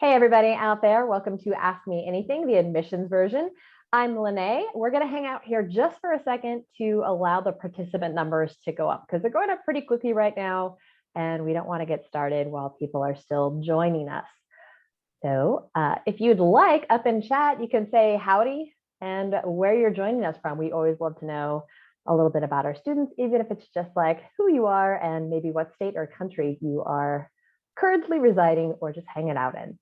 Hey, everybody out there. Welcome to Ask Me Anything, the admissions version. I'm Lene. We're going to hang out here just for a second to allow the participant numbers to go up because they're going up pretty quickly right now, and we don't want to get started while people are still joining us. So if you'd like, up in chat, you can say howdy and where you're joining us from. We always love to know a little bit about our students, even if it's just like who you are and maybe what state or country you are currently residing or just hanging out in.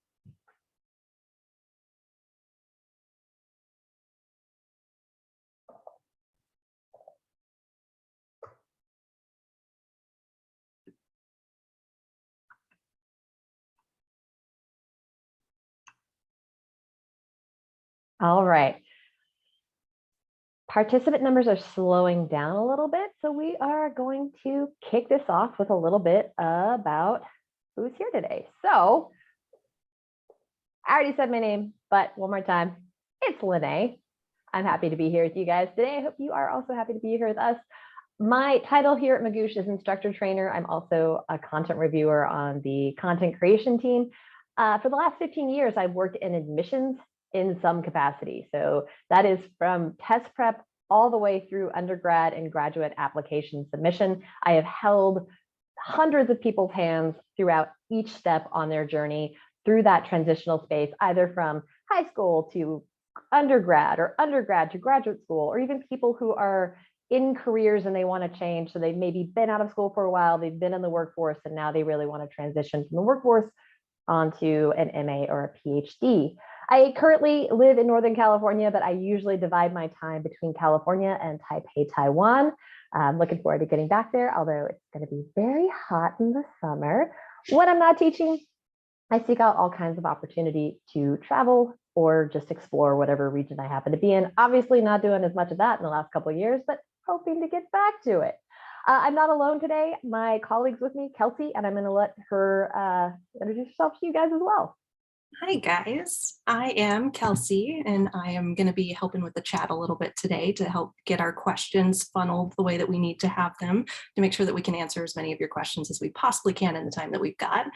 All right. Participant numbers are slowing down a little bit, so we are going to kick this off with a little bit about who's here today. So I already said my name, but one more time, it's Lene. I'm happy to be here with you guys today. I hope you are also happy to be here with us. My title here at Magoosh is instructor trainer. I'm also a content reviewer on the content creation team. For the last 15 years, I've worked in admissions in some capacity. So that is from test prep all the way through undergrad and graduate application submission. I have held hundreds of people's hands throughout each step on their journey through that transitional space, either from high school to undergrad or undergrad to graduate school, or even people who are in careers and they want to change. So they've maybe been out of school for a while, they've been in the workforce, and now they really want to transition from the workforce onto an MA or a PhD. I currently live in Northern California, but I usually divide my time between California and Taipei, Taiwan. I'm looking forward to getting back there, although it's going to be very hot in the summer. When I'm not teaching, I seek out all kinds of opportunity to travel or just explore whatever region I happen to be in. Obviously not doing as much of that in the last couple of years, but hoping to get back to it. I'm not alone today. My colleague's with me, Kelsey, and I'm going to let her introduce herself to you guys as well. Hi guys, I am Kelsey and I am going to be helping with the chat a little bit today to help get our questions funneled the way that we need to have them to make sure that we can answer as many of your questions as we possibly can in the time that we've got.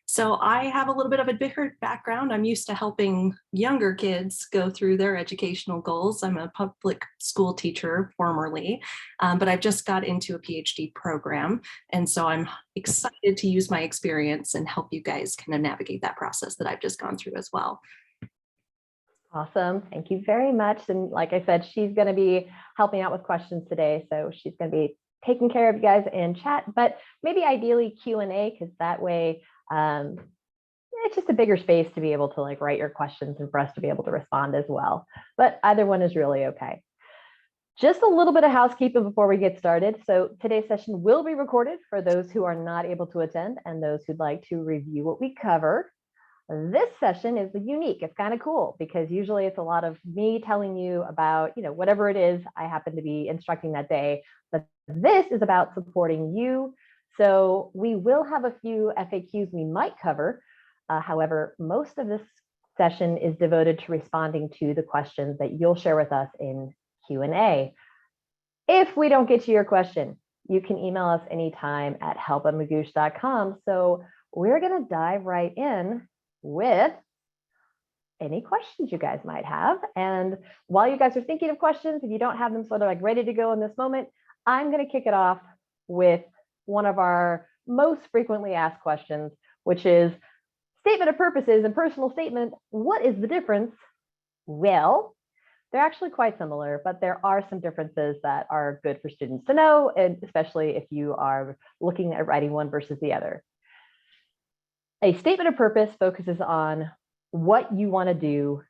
So I have a little bit of a different background. I'm used to helping younger kids go through their educational goals. I'm a public school teacher formerly, but I've just got into a PhD program. And so I'm excited to use my experience and help you guys kind of navigate that process that I've just gone through as well. Awesome. Thank you very much. And like I said, she's going to be helping out with questions today. So she's going to be taking care of you guys in chat, but maybe ideally Q&A, because that way it's just a bigger space to be able to like write your questions and for us to be able to respond as well. But either one is really okay. Just a little bit of housekeeping before we get started. So today's session will be recorded for those who are not able to attend and those who'd like to review what we covered. This session is unique. It's kind of cool because usually it's a lot of me telling you about, whatever it is I happen to be instructing that day. But this is about supporting you. So we will have a few FAQs we might cover. However, most of this session is devoted to responding to the questions that you'll share with us in Q&A. If we don't get to your question, you can email us anytime at help@magoosh.com. So we're going to dive right in with any questions you guys might have. And while you guys are thinking of questions, if you don't have them sort of like ready to go in this moment, I'm going to kick it off with one of our most frequently asked questions, which is statement of purposes and personal statement. What is the difference? Well, they're actually quite similar, but there are some differences that are good for students to know, and especially if you are looking at writing one versus the other. A statement of purpose focuses on what you want to do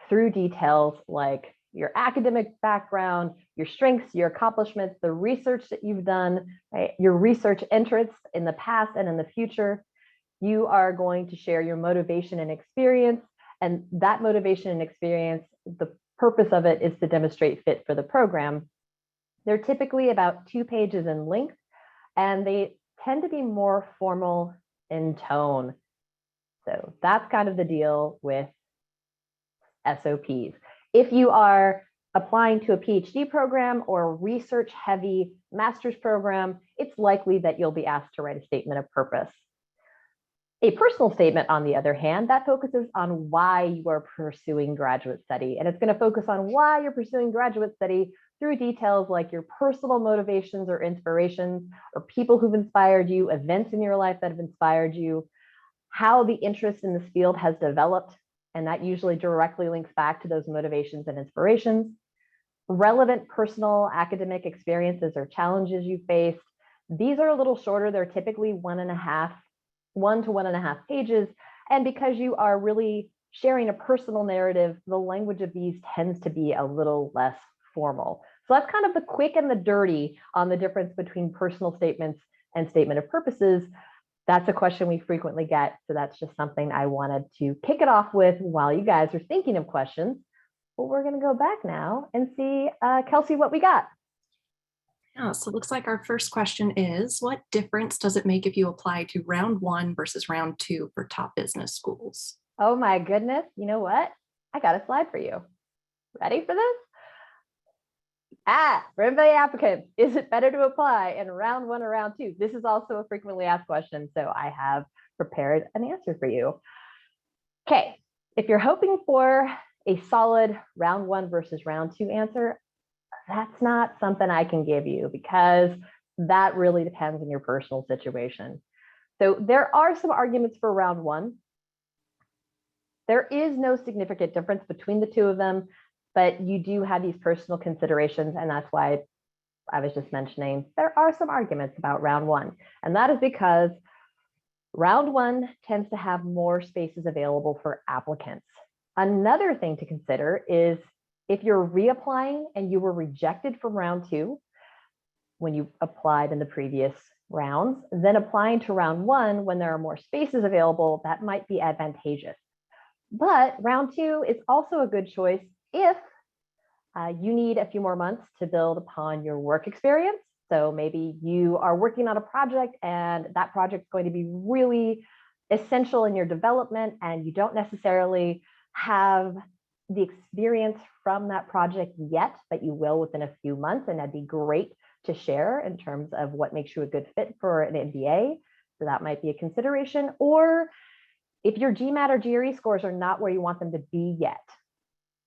through details like your academic background, your strengths, your accomplishments, the research that you've done, right? Your research interests in the past and in the future. You are going to share your motivation and experience, and that motivation and experience, the purpose of it is to demonstrate fit for the program. They're typically about 2 pages in length, and they tend to be more formal in tone. So that's kind of the deal with SOPs. If you are applying to a PhD program or a research-heavy master's program, it's likely that you'll be asked to write a statement of purpose. A personal statement, on the other hand, that focuses on why you are pursuing graduate study. And it's going to focus on why you're pursuing graduate study through details like your personal motivations or inspirations, or people who've inspired you, events in your life that have inspired you, how the interest in this field has developed. And that usually directly links back to those motivations and inspirations. Relevant personal academic experiences or challenges you faced. These are a little shorter. They're typically 1 to 1.5 pages. And because you are really sharing a personal narrative, the language of these tends to be a little less formal. So that's kind of the quick and the dirty on the difference between personal statements and statement of purposes. That's a question we frequently get. So that's just something I wanted to kick it off with while you guys are thinking of questions. But we're going to go back now and see, Kelsey, what we got. Yeah, so it looks like our first question is, what difference does it make if you apply to round 1 versus round 2 for top business schools? Oh my goodness. You know what? I got a slide for you. Ready for this? For everybody applicants, is it better to apply in round 1 or round 2? This is also a frequently asked question, so I have prepared an answer for you. Okay, if you're hoping for a solid round 1 versus round 2 answer, that's not something I can give you because that really depends on your personal situation. So there are some arguments for round 1. There is no significant difference between the two of them, but you do have these personal considerations, and that's why I was just mentioning there are some arguments about round 1, and that is because round 1 tends to have more spaces available for applicants. Another thing to consider is if you're reapplying and you were rejected from round 2 when you applied in the previous rounds, then applying to round 1 when there are more spaces available, that might be advantageous. But round 2 is also a good choice if you need a few more months to build upon your work experience. So maybe you are working on a project and that project is going to be really essential in your development and you don't necessarily have the experience from that project yet, but you will within a few months, and that'd be great to share in terms of what makes you a good fit for an MBA. So that might be a consideration. Or if your GMAT or GRE scores are not where you want them to be yet.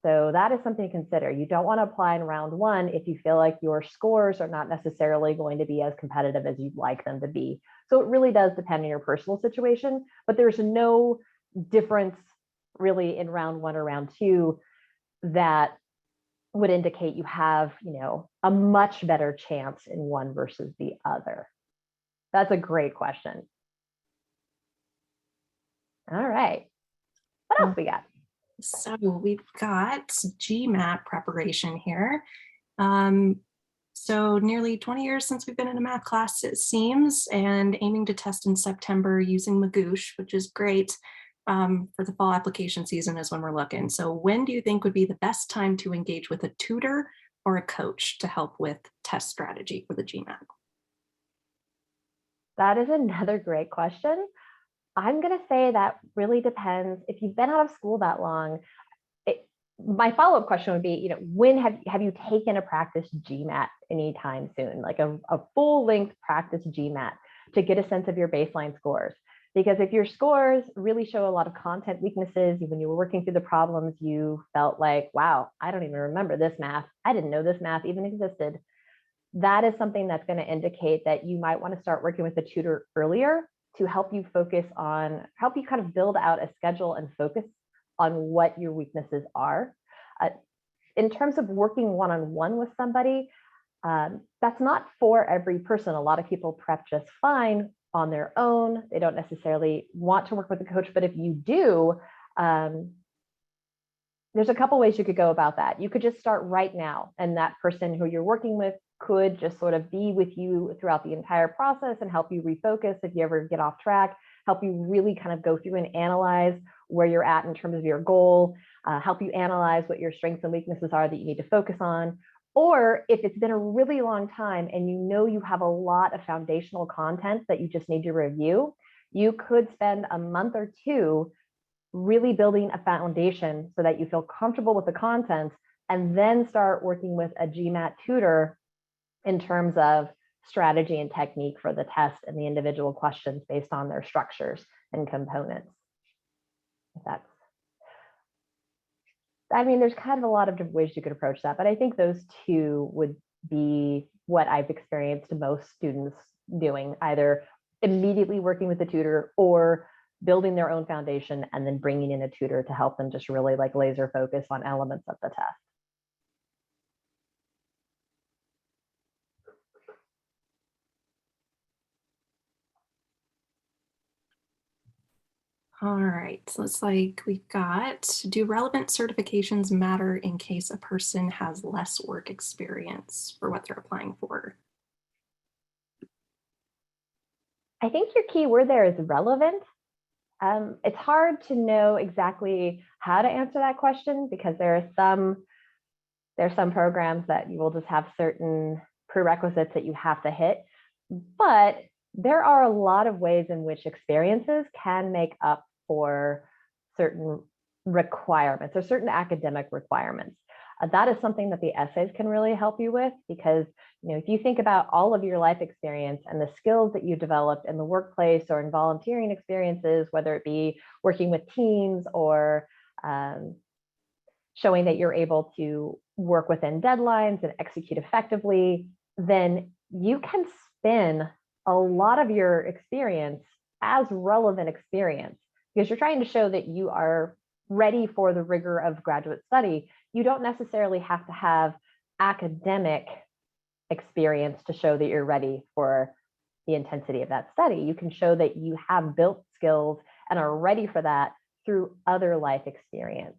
So that is something to consider. You don't want to apply in round 1 if you feel like your scores are not necessarily going to be as competitive as you'd like them to be. So it really does depend on your personal situation, but there's no difference really in round 1 or round 2 that would indicate you have, a much better chance in one versus the other. That's a great question. All right. What else we got? So we've got GMAT preparation here. So nearly 20 years since we've been in a math class, it seems, and aiming to test in September using Magoosh, which is great for the fall application season is when we're looking. So when do you think would be the best time to engage with a tutor or a coach to help with test strategy for the GMAT? That is another great question. I'm going to say that really depends. If you've been out of school that long, my follow-up question would be, when have you taken a practice GMAT anytime soon, like a full-length practice GMAT to get a sense of your baseline scores? Because if your scores really show a lot of content weaknesses, when you were working through the problems, you felt like, wow, I don't even remember this math. I didn't know this math even existed. That is something that's going to indicate that you might want to start working with a tutor earlier to help you help you kind of build out a schedule and focus on what your weaknesses are. In terms of working one-on-one with somebody, that's not for every person. A lot of people prep just fine on their own. They don't necessarily want to work with a coach, but if you do, there's a couple ways you could go about that. You could just start right now, and that person who you're working with could just sort of be with you throughout the entire process and help you refocus if you ever get off track, help you really kind of go through and analyze where you're at in terms of your goal, help you analyze what your strengths and weaknesses are that you need to focus on. Or if it's been a really long time and you have a lot of foundational content that you just need to review, you could spend a month or 2 really building a foundation so that you feel comfortable with the content, and then start working with a GMAT tutor in terms of strategy and technique for the test and the individual questions based on their structures and components. If that's, I mean, there's kind of a lot of different ways you could approach that, but I think those two would be what I've experienced most students doing, either immediately working with the tutor or building their own foundation and then bringing in a tutor to help them just really like laser focus on elements of the test. All right, so it's like we've got, do relevant certifications matter in case a person has less work experience for what they're applying for? I think your key word there is relevant. It's hard to know exactly how to answer that question because there are some programs that you will just have certain prerequisites that you have to hit, but there are a lot of ways in which experiences can make up for certain requirements or certain academic requirements. That is something that the essays can really help you with because, you know, if you think about all of your life experience and the skills that you developed in the workplace or in volunteering experiences, whether it be working with teams or showing that you're able to work within deadlines and execute effectively, then you can spin a lot of your experience as relevant experience because you're trying to show that you are ready for the rigor of graduate study. You don't necessarily have to have academic experience to show that you're ready for the intensity of that study. You can show that you have built skills and are ready for that through other life experience.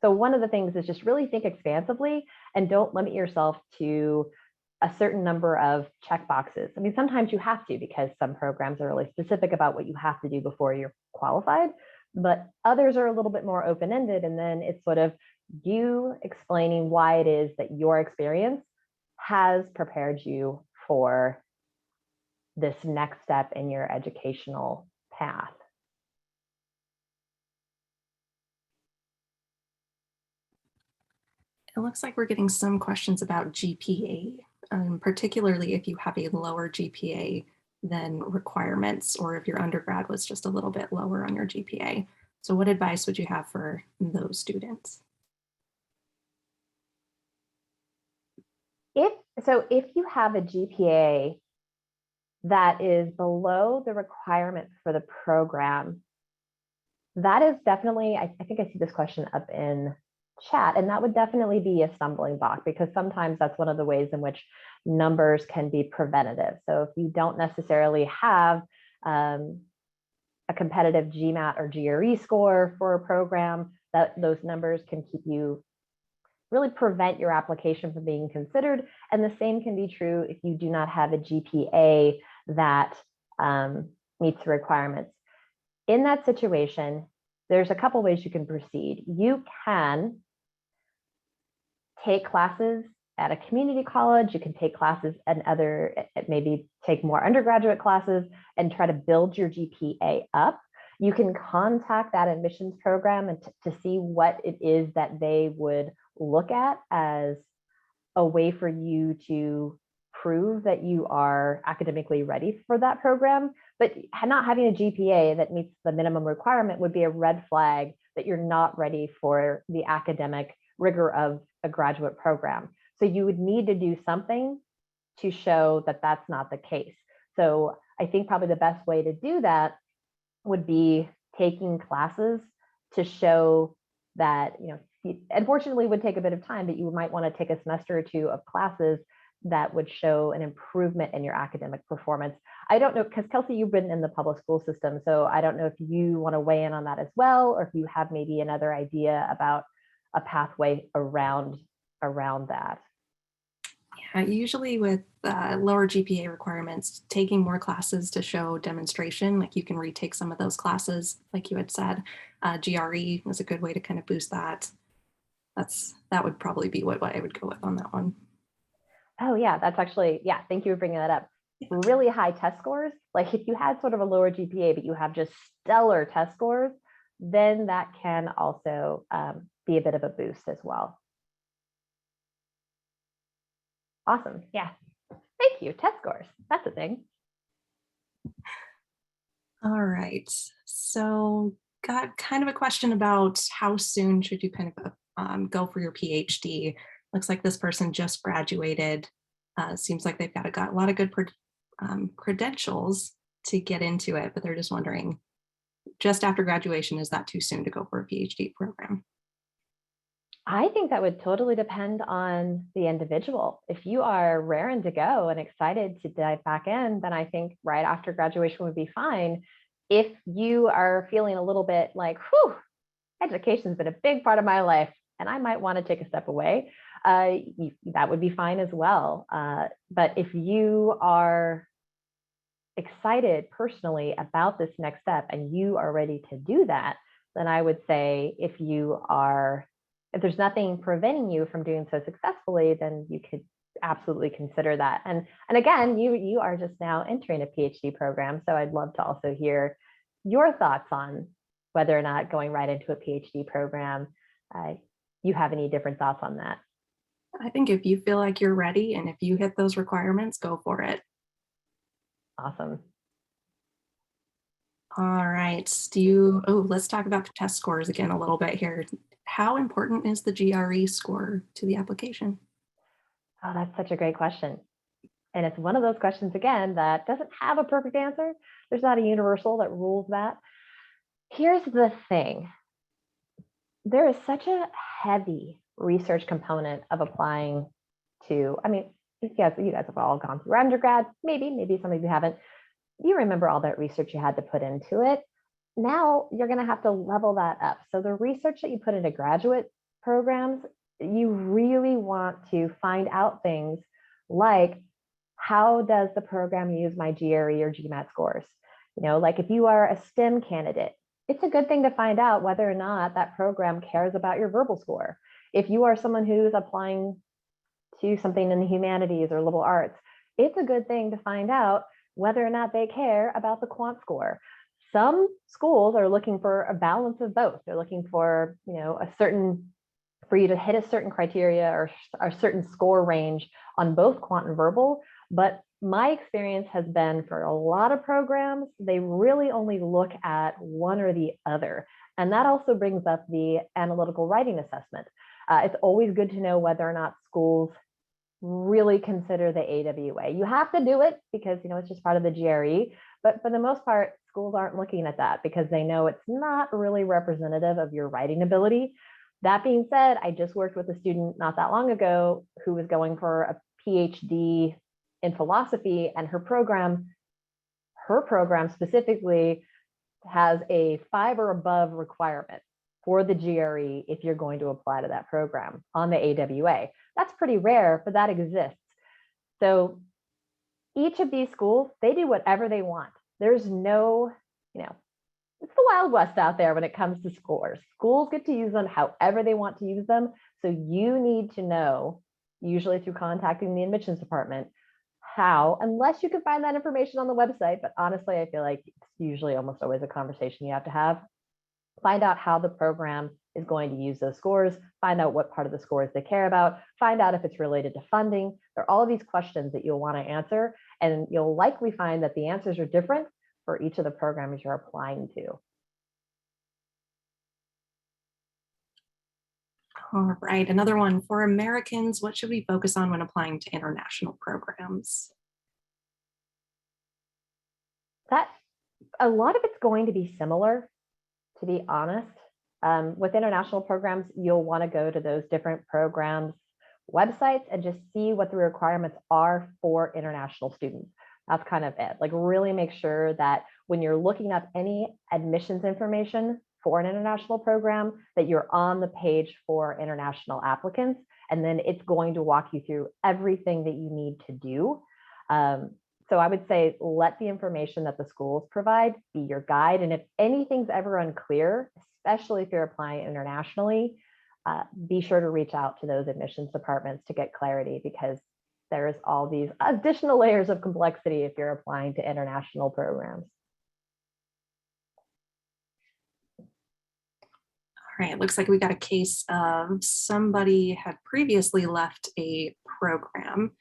So one of the things is just really think expansively and don't limit yourself to a certain number of check boxes. I mean, sometimes you have to because some programs are really specific about what you have to do before you're qualified, but others are a little bit more open-ended. And then it's sort of you explaining why it is that your experience has prepared you for this next step in your educational path. It looks like we're getting some questions about GPA, particularly if you have a lower GPA than requirements, or if your undergrad was just a little bit lower on your GPA. So what advice would you have for those students? If you have a GPA that is below the requirement for the program, that is definitely, I think I see this question up in chat, and that would definitely be a stumbling block because sometimes that's one of the ways in which numbers can be preventative. So if you don't necessarily have a competitive GMAT or GRE score for a program, that those numbers can keep you, really prevent your application from being considered. And the same can be true if you do not have a GPA that meets the requirements. In that situation, there's a couple ways you can proceed. You can take classes at a community college. You can take classes at maybe take more undergraduate classes and try to build your GPA up. You can contact that admissions program and to see what it is that they would look at as a way for you to prove that you are academically ready for that program. But not having a GPA that meets the minimum requirement would be a red flag that you're not ready for the academic rigor of a graduate program. So you would need to do something to show that that's not the case. So I think probably the best way to do that would be taking classes to show that, you know, unfortunately would take a bit of time, but you might want to take a semester or two of classes that would show an improvement in your academic performance. I don't know, because Kelsey, you've been in the public school system, so I don't know if you want to weigh in on that as well, or if you have maybe another idea about a pathway around that. Yeah, usually with lower GPA requirements, taking more classes to show demonstration, like you can retake some of those classes, like you had said. GRE is a good way to kind of boost that. That would probably be what I would go with on that one. Oh yeah, that's actually, yeah, thank you for bringing that up. Really high test scores, like if you had sort of a lower GPA, but you have just stellar test scores, then that can also be a bit of a boost as well. Awesome, yeah. Thank you, test scores, that's a thing. All right. So got kind of a question about how soon should you kind of go for your PhD? Looks like this person just graduated. Seems like they've got a lot of good credentials to get into it, but they're just wondering, just after graduation, is that too soon to go for a PhD program? I think that would totally depend on the individual. If you are raring to go and excited to dive back in, then I think right after graduation would be fine. If you are feeling a little bit like, whew, education's been a big part of my life and I might want to take a step away, that would be fine as well. But if you are excited personally about this next step and you are ready to do that, then I would say if there's nothing preventing you from doing so successfully, then you could absolutely consider that. And again, you are just now entering a PhD program. So I'd love to also hear your thoughts on whether or not going right into a PhD program, you have any different thoughts on that. I think if you feel like you're ready and if you hit those requirements, go for it. Awesome. All right. Let's talk about the test scores again a little bit here. How important is the GRE score to the application? Oh, that's such a great question. And it's one of those questions, again, that doesn't have a perfect answer. There's not a universal that rules that. Here's the thing. There is such a heavy research component of applying to, I mean, you guys have all gone through undergrad, maybe some of you haven't. You remember all that research you had to put into it. Now you're going to have to level that up. So the research that you put into graduate programs, you really want to find out things like, how does the program use my GRE or GMAT scores? Like if you are a STEM candidate, it's a good thing to find out whether or not that program cares about your verbal score. If you are someone who's applying to something in the humanities or liberal arts, it's a good thing to find out whether or not they care about the quant score. Some schools are looking for a balance of both. They're looking for, for you to hit a certain criteria or a certain score range on both quant and verbal. But my experience has been for a lot of programs, they really only look at one or the other. And that also brings up the analytical writing assessment. It's always good to know whether or not schools really consider the AWA. You have to do it because it's just part of the GRE, but for the most part, schools aren't looking at that because they know it's not really representative of your writing ability. That being said, I just worked with a student not that long ago who was going for a PhD in philosophy, and her program specifically has a 5 or above requirement for the GRE if you're going to apply to that program on the AWA. That's pretty rare, but that exists. So each of these schools, they do whatever they want. There's no, it's the Wild West out there when it comes to scores. Schools get to use them however they want to use them. So you need to know, usually through contacting the admissions department, how, unless you can find that information on the website, but honestly, I feel like it's usually almost always a conversation you have to have. Find out how the program is going to use those scores, find out what part of the scores they care about, find out if it's related to funding. There are all of these questions that you'll want to answer, and you'll likely find that the answers are different for each of the programs you're applying to. All right, another one. For Americans, what should we focus on when applying to international programs? That a lot of it's going to be similar, to be honest. With international programs, you'll want to go to those different programs websites and just see what the requirements are for international students. That's kind of it. Like really make sure that when you're looking up any admissions information for an international program, that you're on the page for international applicants, and then it's going to walk you through everything that you need to do. So I would say let the information that the schools provide be your guide. And if anything's ever unclear, especially if you're applying internationally, be sure to reach out to those admissions departments to get clarity, because there's all these additional layers of complexity if you're applying to international programs. All right, it looks like we got a case of somebody had previously left a program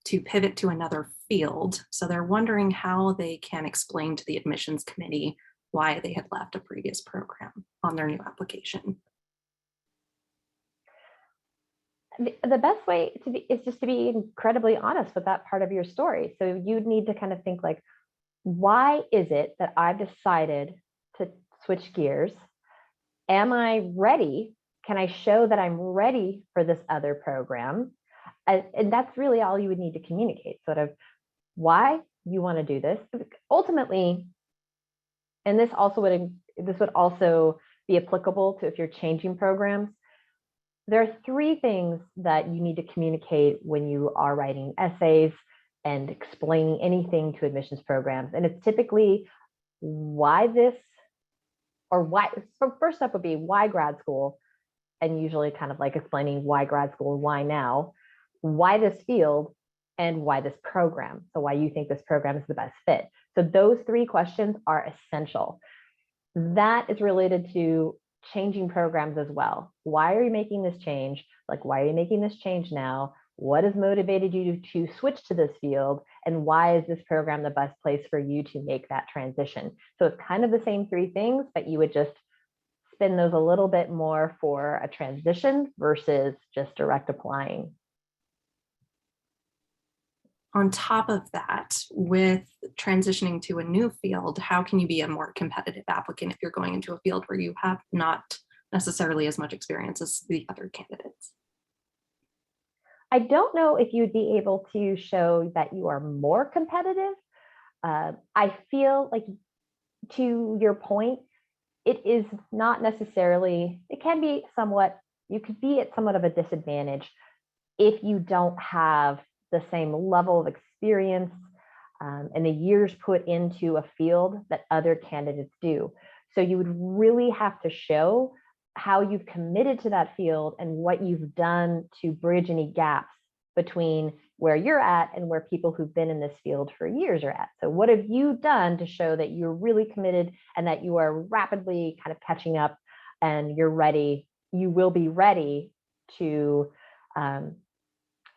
to pivot to another field. So they're wondering how they can explain to the admissions committee why they had left a previous program on their new application. The best way to be is just to be incredibly honest with that part of your story. So you'd need to kind of think like, why is it that I've decided to switch gears? Am I ready? Can I show that I'm ready for this other program? And that's really all you would need to communicate, sort of why you want to do this. Ultimately, and this would also be applicable to if you're changing programs. There are three things that you need to communicate when you are writing essays and explaining anything to admissions programs. And it's typically why this, or why, so first up would be why grad school, and usually kind of like explaining why grad school, why now, why this field, and why this program. So why you think this program is the best fit. So those three questions are essential. That is related to changing programs as well. Why are you making this change? Like, why are you making this change now? What has motivated you to switch to this field? And why is this program the best place for you to make that transition? So it's kind of the same three things, but you would just spin those a little bit more for a transition versus just direct applying. On top of that, with transitioning to a new field, how can you be a more competitive applicant if you're going into a field where you have not necessarily as much experience as the other candidates? I don't know if you'd be able to show that you are more competitive. I feel like, to your point, it is not necessarily, it can be somewhat, you could be at somewhat of a disadvantage if you don't have the same level of experience and the years put into a field that other candidates do. So you would really have to show how you've committed to that field and what you've done to bridge any gaps between where you're at and where people who've been in this field for years are at. So what have you done to show that you're really committed and that you are rapidly kind of catching up and you're ready, you will be ready to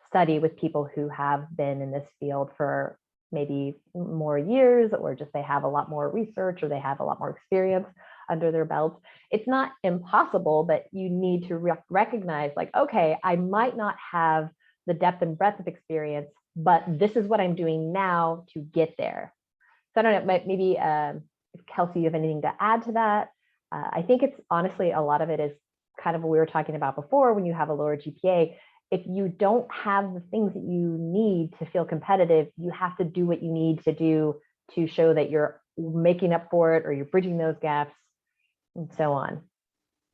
study with people who have been in this field for maybe more years, or just they have a lot more research or they have a lot more experience under their belts. It's not impossible, but you need to recognize like, okay, I might not have the depth and breadth of experience, but this is what I'm doing now to get there. So I don't know, maybe if Kelsey, you have anything to add to that? I think it's honestly, a lot of it is kind of what we were talking about before. When you have a lower GPA, if you don't have the things that you need to feel competitive, you have to do what you need to do to show that you're making up for it or you're bridging those gaps and so on.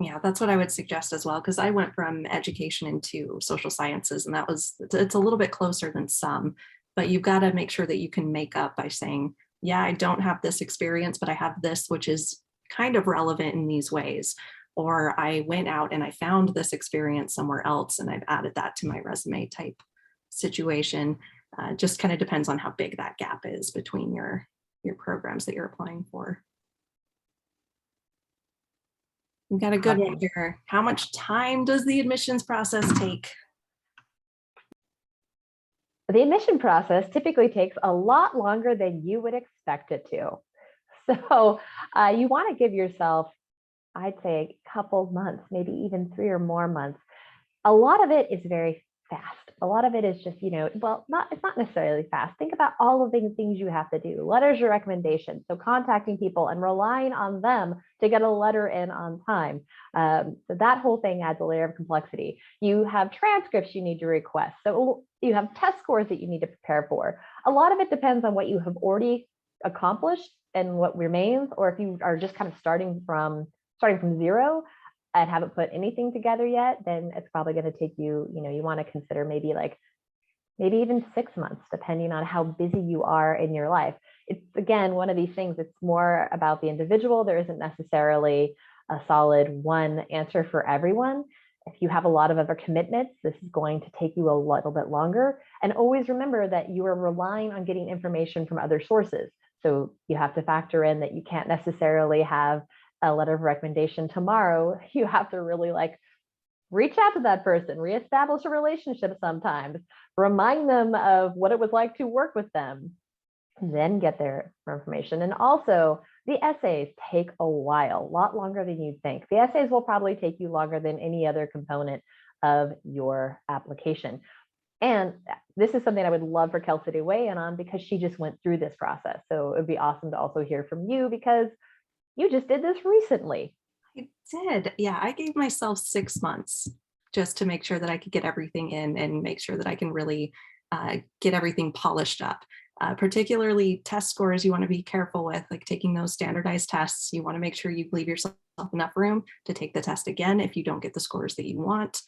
Yeah, that's what I would suggest as well, because I went from education into social sciences, and it's a little bit closer than some, but you've got to make sure that you can make up by saying, yeah, I don't have this experience, but I have this, which is kind of relevant in these ways. Or I went out and I found this experience somewhere else and I've added that to my resume type situation. Just kind of depends on how big that gap is between your programs that you're applying for. We've got a good one here. How much time does the admissions process take? The admission process typically takes a lot longer than you would expect it to. So you want to give yourself, I'd say, a couple months, maybe even 3 or more months. A lot of it is very fast. A lot of it is just, it's not necessarily fast. Think about all of the things you have to do. Letters of recommendation. So contacting people and relying on them to get a letter in on time. So that whole thing adds a layer of complexity. You have transcripts you need to request. So you have test scores that you need to prepare for. A lot of it depends on what you have already accomplished and what remains, or if you are just kind of starting from zero and haven't put anything together yet, then it's probably going to take you, you want to consider maybe even 6 months, depending on how busy you are in your life. It's, again, one of these things, it's more about the individual. There isn't necessarily a solid one answer for everyone. If you have a lot of other commitments, this is going to take you a little bit longer. And always remember that you are relying on getting information from other sources. So you have to factor in that you can't necessarily have a letter of recommendation tomorrow. You have to really reach out to that person, reestablish a relationship sometimes, remind them of what it was like to work with them, then get their information. And also, the essays take a while, a lot longer than you'd think. The essays will probably take you longer than any other component of your application. And this is something I would love for Kelsey to weigh in on because she just went through this process. So it would be awesome to also hear from you because you just did this recently. I did. Yeah, I gave myself 6 months just to make sure that I could get everything in and make sure that I can really get everything polished up. Particularly test scores, you want to be careful with, like taking those standardized tests. You want to make sure you leave yourself enough room to take the test again if you don't get the scores that you want.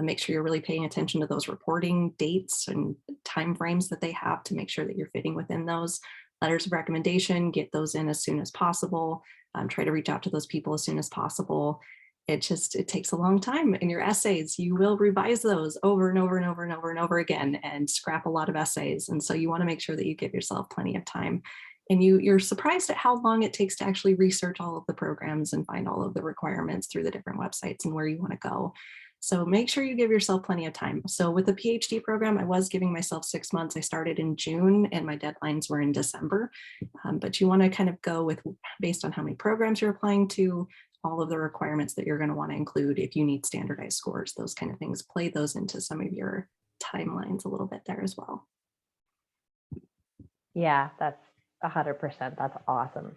Make sure you're really paying attention to those reporting dates and time frames that they have to make sure that you're fitting within those. Letters of recommendation, get those in as soon as possible. Try to reach out to those people as soon as possible. It takes a long time. In your essays, you will revise those over and over and over and over and over again and scrap a lot of essays. And so you want to make sure that you give yourself plenty of time. And you're surprised at how long it takes to actually research all of the programs and find all of the requirements through the different websites and where you want to go. So make sure you give yourself plenty of time. So with the PhD program, I was giving myself 6 months. I started in June and my deadlines were in December. But you want to kind of go with based on how many programs you're applying to, all of the requirements that you're going to want to include. If you need standardized scores, those kind of things, play those into some of your timelines a little bit there as well. Yeah, that's 100%. That's awesome.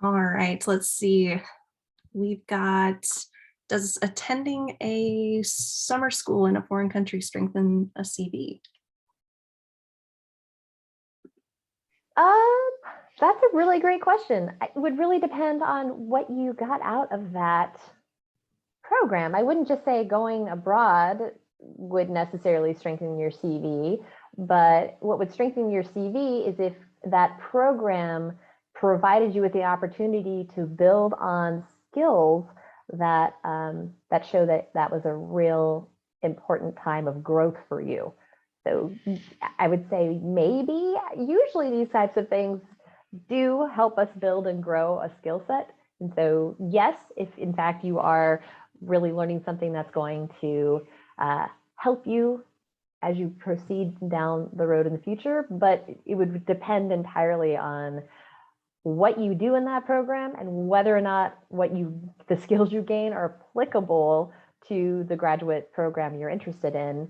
All right, let's see. We've got, does attending a summer school in a foreign country strengthen a CV? That's a really great question. It would really depend on what you got out of that program. I wouldn't just say going abroad would necessarily strengthen your CV, but what would strengthen your CV is if that program provided you with the opportunity to build on skills that that show that that was a real important time of growth for you. So I would say maybe, usually these types of things do help us build and grow a skill set. And so yes, if in fact you are really learning something that's going to help you as you proceed down the road in the future, but it would depend entirely on what you do in that program and whether or not the skills you gain are applicable to the graduate program you're interested in.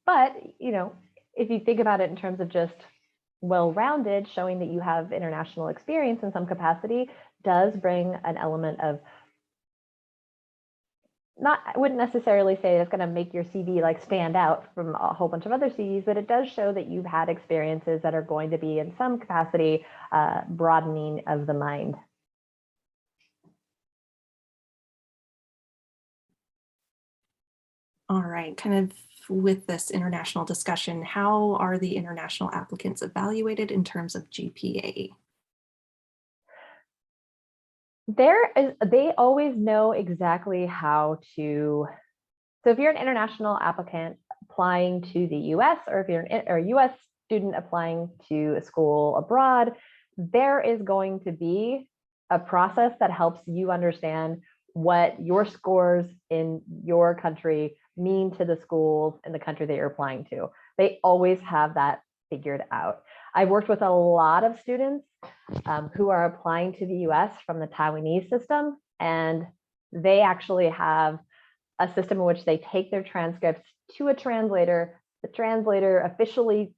But if you think about it in terms of just well-rounded, showing that you have international experience in some capacity does bring an element of, I wouldn't necessarily say it's going to make your CV like stand out from a whole bunch of other CVs, but it does show that you've had experiences that are going to be in some capacity broadening of the mind. All right, kind of with this international discussion, how are the international applicants evaluated in terms of GPA? They always know exactly how to. So if you're an international applicant applying to the US, or if you're a US student applying to a school abroad, there is going to be a process that helps you understand what your scores in your country mean to the schools in the country that you're applying to. They always have that figured out. I've worked with a lot of students who are applying to the US from the Taiwanese system, and they actually have a system in which they take their transcripts to a translator. The translator officially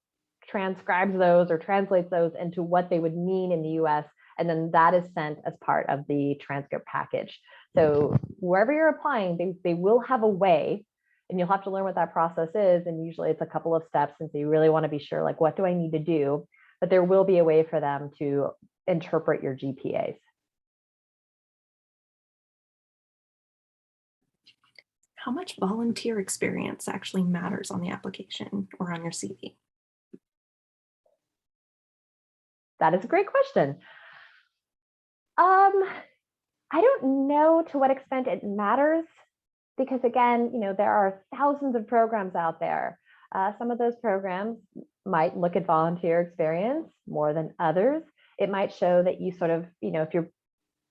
transcribes those or translates those into what they would mean in the US, and then that is sent as part of the transcript package. So wherever you're applying, they will have a way, and you'll have to learn what that process is. And usually it's a couple of steps, and so you really want to be sure, like, what do I need to do? But there will be a way for them to interpret your GPAs. How much volunteer experience actually matters on the application or on your CV? That is a great question. I don't know to what extent it matters, because again, there are thousands of programs out there. Some of those programs might look at volunteer experience more than others. It might show that you sort of, if you're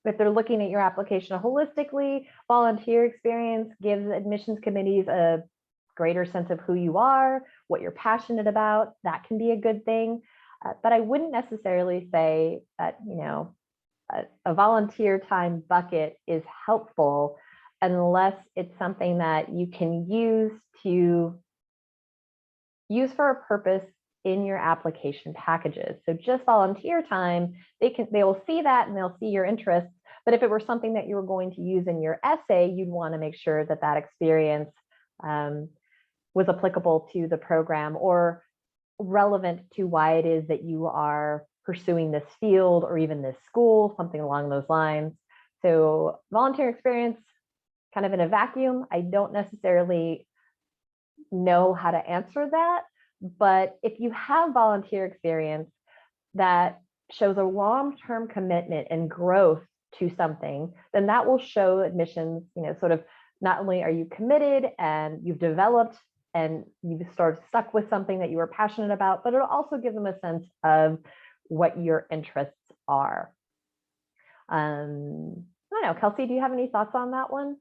if they're looking at your application holistically, volunteer experience gives admissions committees a greater sense of who you are, what you're passionate about. That can be a good thing. But I wouldn't necessarily say that, a volunteer time bucket is helpful unless it's something that you can use for a purpose in your application packages. So just volunteer time, they will see that and they'll see your interests. But if it were something that you were going to use in your essay, you'd want to make sure that that experience was applicable to the program or relevant to why it is that you are pursuing this field or even this school, something along those lines. So volunteer experience, kind of in a vacuum, I don't necessarily know how to answer that. But if you have volunteer experience that shows a long-term commitment and growth to something, then that will show admissions, sort of not only are you committed and you've developed and you've sort of stuck with something that you were passionate about, but it'll also give them a sense of what your interests are. I don't know, Kelsey, do you have any thoughts on that one?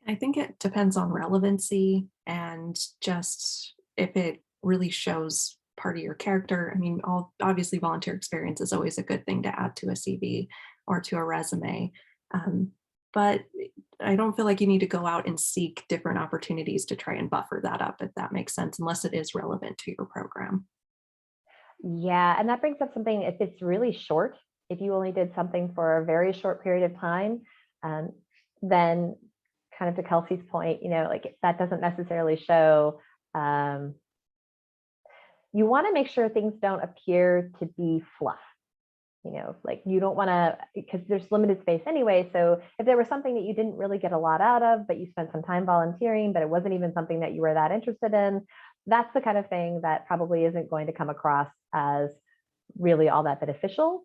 I think it depends on relevancy and just if it really shows part of your character. I mean, obviously volunteer experience is always a good thing to add to a CV or to a resume. But I don't feel like you need to go out and seek different opportunities to try and buffer that up, if that makes sense, unless it is relevant to your program. Yeah, and that brings up something, if it's really short, if you only did something for a very short period of time, then kind of to Kelsey's point, like that doesn't necessarily show. You want to make sure things don't appear to be fluff. Like you don't want to, because there's limited space anyway. So if there was something that you didn't really get a lot out of, but you spent some time volunteering, but it wasn't even something that you were that interested in, that's the kind of thing that probably isn't going to come across as really all that beneficial.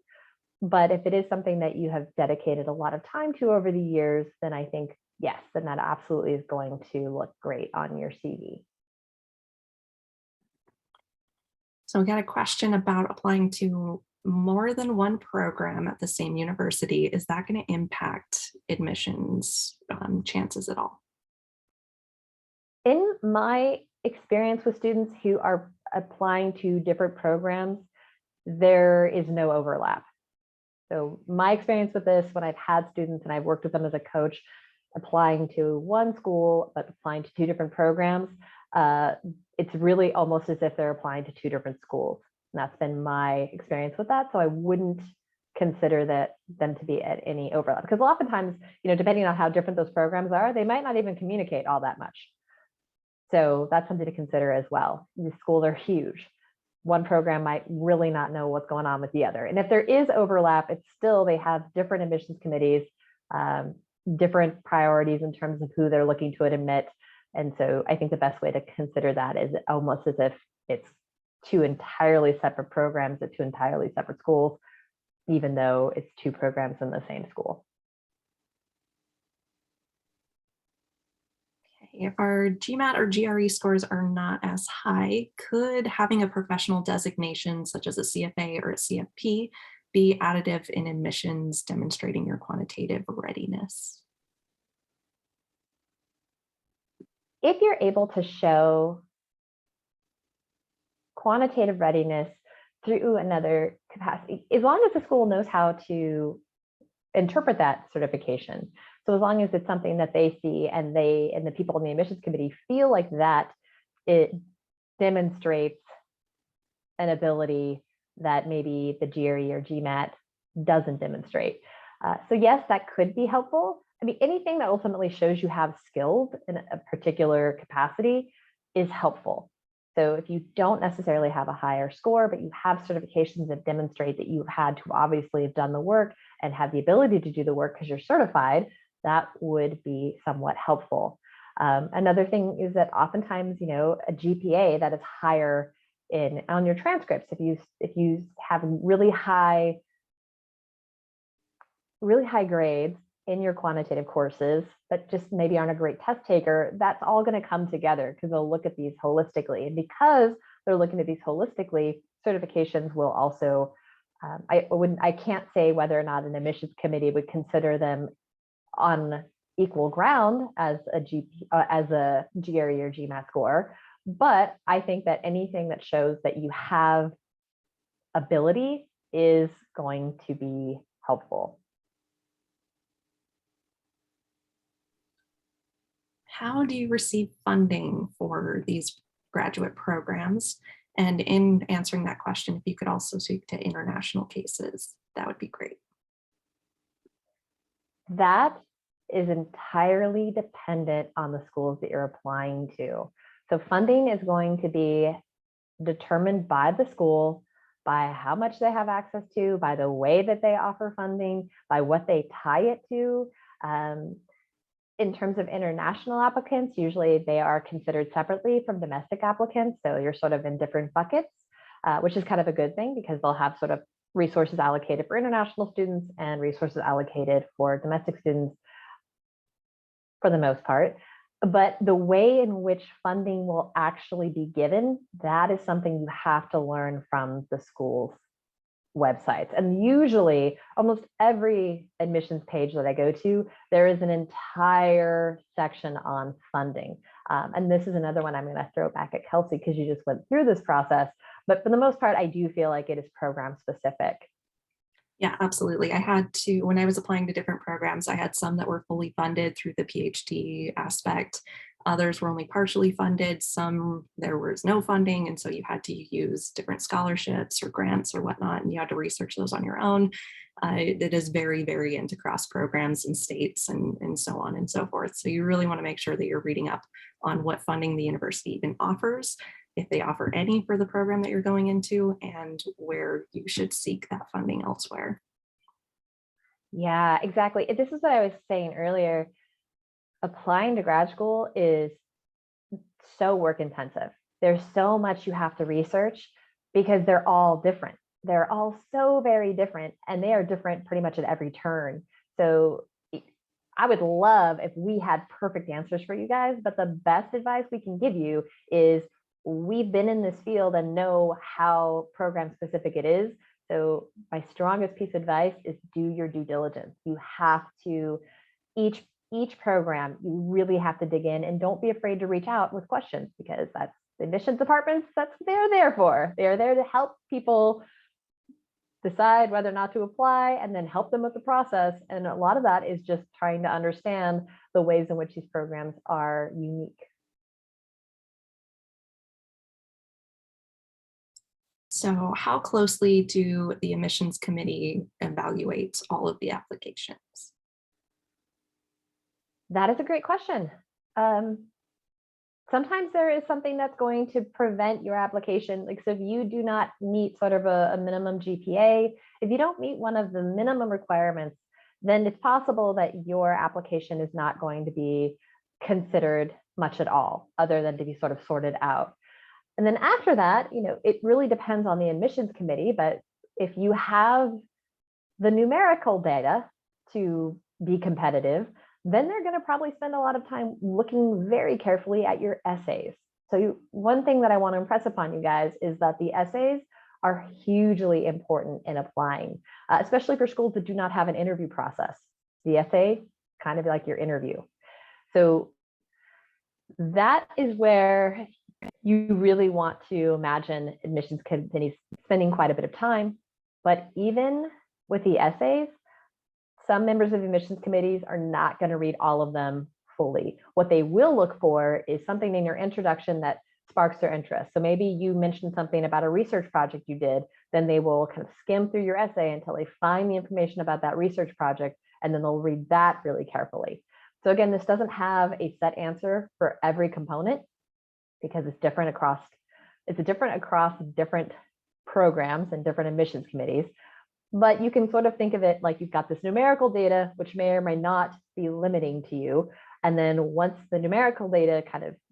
But if it is something that you have dedicated a lot of time to over the years, then I think, yes, then that absolutely is going to look great on your CV. So we got a question about applying to more than one program at the same university. Is that going to impact admissions chances at all? In my experience with students who are applying to different programs, there is no overlap. So my experience with this, when I've had students and I've worked with them as a coach, applying to one school, but applying to two different programs, it's really almost as if they're applying to two different schools. And that's been my experience with that. So I wouldn't consider them to be at any overlap, because oftentimes, depending on how different those programs are, they might not even communicate all that much. So that's something to consider as well. These schools are huge. One program might really not know what's going on with the other. And if there is overlap, it's still, they have different admissions committees, different priorities in terms of who they're looking to admit. And so I think the best way to consider that is almost as if it's two entirely separate programs at two entirely separate schools, even though it's two programs in the same school. Okay. If our GMAT or GRE scores are not as high, could having a professional designation such as a CFA or a CFP be additive in admissions, demonstrating your quantitative readiness? If you're able to show quantitative readiness through another capacity, as long as the school knows how to interpret that certification. So as long as it's something that they see and the people in the admissions committee feel like that it demonstrates an ability that maybe the GRE or GMAT doesn't demonstrate. So yes, that could be helpful. I mean, anything that ultimately shows you have skills in a particular capacity is helpful. So if you don't necessarily have a higher score, but you have certifications that demonstrate that you've had to obviously have done the work and have the ability to do the work because you're certified, that would be somewhat helpful. Another thing is that oftentimes, a GPA that is higher on your transcripts, if you have really high grades in your quantitative courses, but just maybe aren't a great test taker, that's all going to come together because they'll look at these holistically. And because they're looking at these holistically, certifications will also I can't say whether or not an admissions committee would consider them on equal ground as a GRE or GMAT score, but I think that anything that shows that you have ability is going to be helpful. How do you receive funding for these graduate programs? And in answering that question, if you could also speak to international cases, that would be great. That is entirely dependent on the schools that you're applying to. So funding is going to be determined by the school, by how much they have access to, by the way that they offer funding, by what they tie it to. In terms of international applicants, usually they are considered separately from domestic applicants. So you're sort of in different buckets, which is kind of a good thing because they'll have sort of resources allocated for international students and resources allocated for domestic students for the most part. But the way in which funding will actually be given, that is something you have to learn from the school's websites. And usually almost every admissions page that I go to, there is an entire section on funding. And this is another one I'm going to throw back at Kelsey because you just went through this process. But for the most part, I do feel like it is program specific. Yeah, absolutely. I had to, when I was applying to different programs, I had some that were fully funded through the PhD aspect. Others were only partially funded. Some there was no funding. And so you had to use different scholarships or grants or whatnot, and you had to research those on your own. It is very variant across programs and states and so on and so forth. So you really want to make sure that you're reading up on what funding the university even offers, if they offer any for the program that you're going into, and where you should seek that funding elsewhere. Yeah, exactly. This is what I was saying earlier. Applying to grad school is so work intensive. There's so much you have to research because they're all different. They're all so very different, and they are different pretty much at every turn. So I would love if we had perfect answers for you guys, but the best advice we can give you is we've been in this field and know how program specific it is. So my strongest piece of advice is do your due diligence. You have to, each program, you really have to dig in, and don't be afraid to reach out with questions, because that's the admissions departments, that's what they're there for. They're there to help people decide whether or not to apply and then help them with the process. And a lot of that is just trying to understand the ways in which these programs are unique. So how closely do the admissions committee evaluate all of the applications? That is a great question. Sometimes there is something that's going to prevent your application. Like, so if you do not meet sort of a minimum GPA, if you don't meet one of the minimum requirements, then it's possible that your application is not going to be considered much at all, other than to be sort of sorted out. And then after that, it really depends on the admissions committee, but if you have the numerical data to be competitive, then they're going to probably spend a lot of time looking very carefully at your essays. So one thing that I want to impress upon you guys is that the essays are hugely important in applying, especially for schools that do not have an interview process. The essay kind of like your interview. So that is where you really want to imagine admissions committees spending quite a bit of time. But even with the essays, some members of admissions committees are not going to read all of them fully. What they will look for is something in your introduction that sparks their interest. So maybe you mentioned something about a research project you did, then they will kind of skim through your essay until they find the information about that research project, and then they'll read that really carefully. So again, this doesn't have a set answer for every component because it's different across different programs and different admissions committees. But you can sort of think of it like you've got this numerical data, which may or may not be limiting to you. And then once the numerical data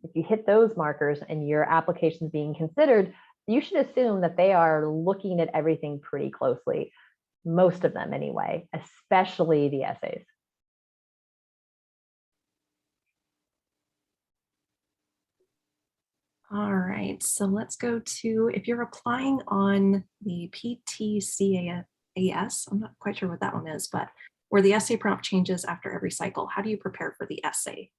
if you hit those markers and your application is being considered, you should assume that they are looking at everything pretty closely. Most of them anyway, especially the essays. All right, so let's go to if you're applying on the PTCAS, I'm not quite sure what that one is, but where the essay prompt changes after every cycle, how do you prepare for the essay?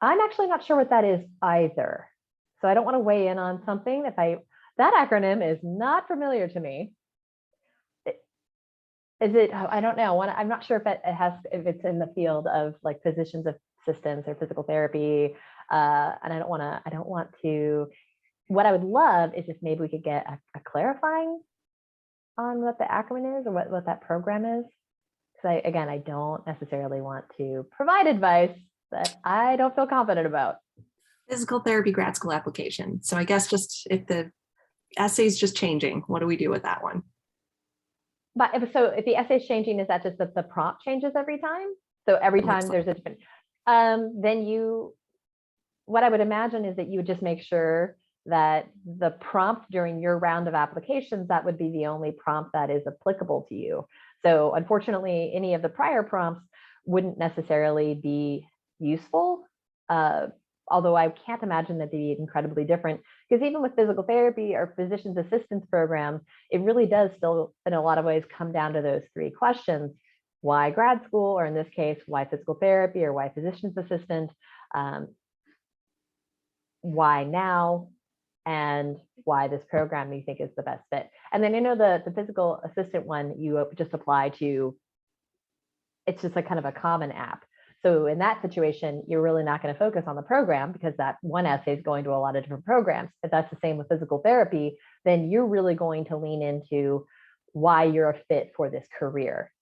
I'm actually not sure what that is either. So I don't want to weigh in on something that acronym is not familiar to me. Is it, I don't know. I'm not sure if it's in the field of like physician's assistants or physical therapy. And I don't want to, what I would love is if maybe we could get a clarifying on what the acronym is or what that program is. Because again, I don't necessarily want to provide advice that I don't feel confident about. Physical therapy grad school application. So I guess just if the essay is just changing, what do we do with that one? But if the essay is changing, is that just that the prompt changes every time? So every It looks time like there's a different, what I would imagine is that you would just make sure that the prompt during your round of applications, that would be the only prompt that is applicable to you. So unfortunately, any of the prior prompts wouldn't necessarily be useful. Although I can't imagine that they'd be incredibly different, because even with physical therapy or physician's assistance programs, it really does still, in a lot of ways, come down to those three questions. Why grad school, or in this case, why physical therapy, or why physician's assistant? Why now, and why this program you think is the best fit. And then the physical assistant one, you just apply to, it's just a kind of a common app. So in that situation, you're really not going to focus on the program because that one essay is going to a lot of different programs. If that's the same with physical therapy, then you're really going to lean into why you're a fit for this career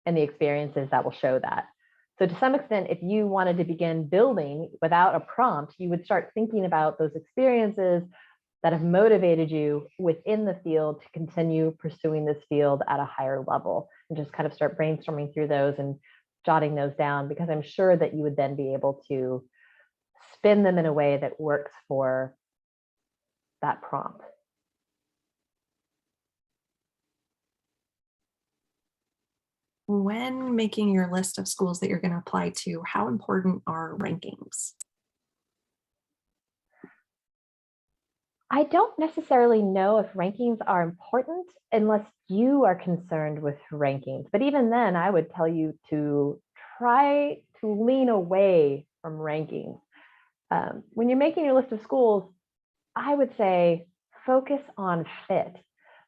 and the experiences that will show that. So to some extent, if you wanted to begin building without a prompt, you would start thinking about those experiences that have motivated you within the field to continue pursuing this field at a higher level, and just kind of start brainstorming through those and jotting those down, because I'm sure that you would then be able to spin them in a way that works for that prompt. when making your list of schools that you're going to apply to, how important are rankings? I don't necessarily know if rankings are important unless you are concerned with rankings. But even then, I would tell you to try to lean away from rankings. When you're making your list of schools, I would say focus on fit.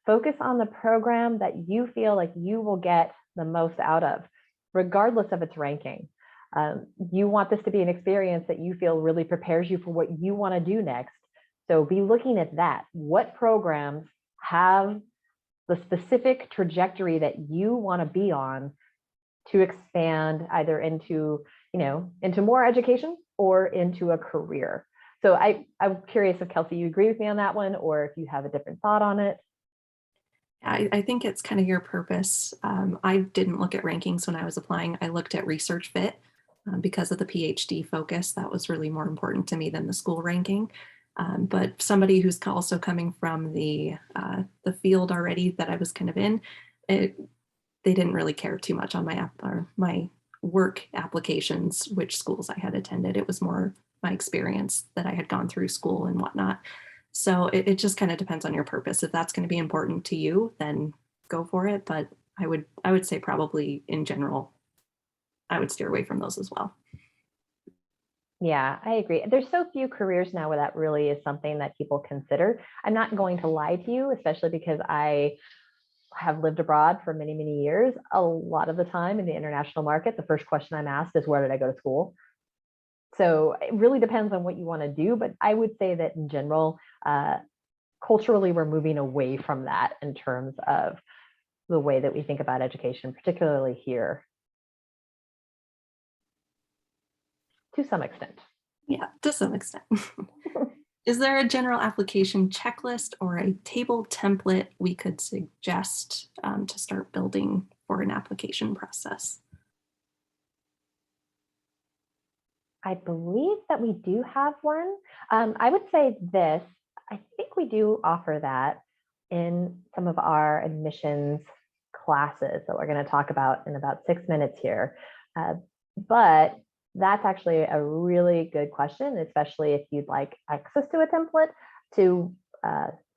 Focus on the program that you feel like you will get the most out of, regardless of its ranking. You want this to be an experience that you feel really prepares you for what you want to do next. So be looking at that. What programs have the specific trajectory that you want to be on to expand either into, into more education or into a career? So I'm curious if Kelsey, you agree with me on that one, or if you have a different thought on it. I think it's kind of your purpose. I didn't look at rankings when I was applying. I looked at research fit because of the PhD focus. That was really more important to me than the school ranking. But somebody who's also coming from the field already that I was kind of in, they didn't really care too much on my work applications, which schools I had attended. It was more my experience that I had gone through school and whatnot. So it just kind of depends on your purpose. If that's going to be important to you, then go for it. But I would say probably in general, I would steer away from those as well. Yeah, I agree. There's so few careers now where that really is something that people consider. I'm not going to lie to you, especially because I have lived abroad for many, many years. A lot of the time in the international market, the first question I'm asked is, where did I go to school? So it really depends on what you want to do. But I would say that in general, culturally, we're moving away from that in terms of the way that we think about education, particularly here, to some extent. Yeah, to some extent. Is there a general application checklist or a table template we could suggest to start building for an application process? I believe that we do have one. I would say this, I think we do offer that in some of our admissions classes that we're going to talk about in about 6 minutes here. But That's actually a really good question, especially if you'd like access to a template to